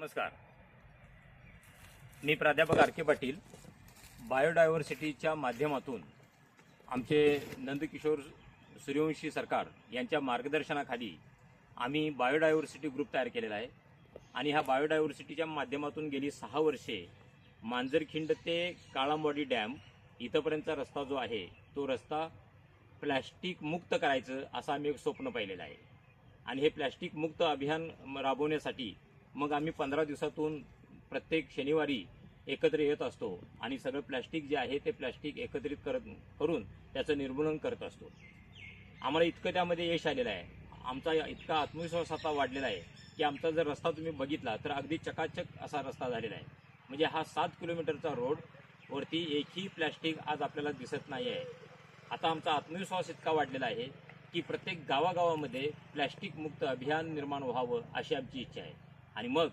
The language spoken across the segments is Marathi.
नमस्कार, मी प्राध्यापक आर के पाटील. बायोडायव्हर्सिटीच्या माध्यमातून आमचे नंदकिशोर सूर्यवंशी सरकार यांच्या मार्गदर्शनाखाली आम्ही बायोडायव्हर्सिटी ग्रुप तयार केलेला आहे. आणि ह्या बायोडायव्हर्सिटीच्या माध्यमातून गेली 6 वर्षे मांजरखिंड ते काळांबवाडी डॅम इथपर्यंतचा रस्ता जो आहे तो रस्ता प्लॅस्टिक मुक्त करायचं असं आम्ही एक स्वप्न पाहिलेलं आहे. आणि हे प्लॅस्टिक मुक्त अभियान राबवण्यासाठी मग आम्ही 15 दिवसातून प्रत्येक शनिवारी एकत्र येत असतो आणि सगळं प्लॅस्टिक जे आहे ते प्लॅस्टिक एकत्रित करून त्याचं निर्मूलन करत असतो. आम्हाला इतकं त्यामध्ये यश आलेलं आहे, आमचा इतका आत्मविश्वास आता वाढलेला आहे की आमचा जर रस्ता तुम्ही बघितला तर अगदी चकाचक असा रस्ता झालेला आहे. म्हणजे हा 7 किलोमीटरचा रोड वरती एकही प्लॅस्टिक आज आपल्याला दिसत नाही आहे. आता आमचा आत्मविश्वास इतका वाढलेला आहे की प्रत्येक गावागावामध्ये प्लॅस्टिक मुक्त अभियान निर्माण व्हावं अशी आमची इच्छा आहे. आणि मग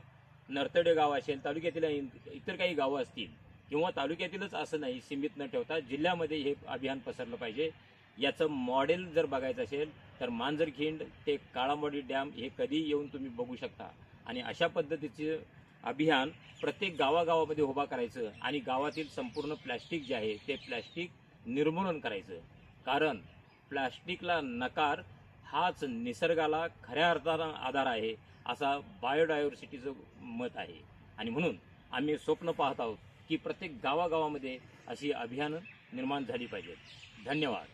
नरतडे गाव असेल, तालुक्यातील इतर काही गावं असतील किंवा तालुक्यातीलच असं नाही सीमित न ठेवता जिल्ह्यामध्ये हे अभियान पसरलं पाहिजे. याचं मॉडेल जर बघायचं असेल तर मांजरखिंड ते काळांबवाडी डॅम हे कधी येऊन तुम्ही बघू शकता. आणि अशा पद्धतीचं अभियान प्रत्येक गावागावामध्ये उभा करायचं आणि गावातील संपूर्ण प्लॅस्टिक जे आहे ते प्लॅस्टिक निर्मूलन करायचं. कारण प्लॅस्टिकला नकार हाच निसर्गाला खऱ्या अर्थानं आधार आहे असा बायोडायव्हर्सिटीचं मत आहे. आणि म्हणून आम्ही स्वप्न पाहत आहोत की प्रत्येक गावागावामध्ये अशी अभियानं निर्माण झाली पाहिजेत. धन्यवाद.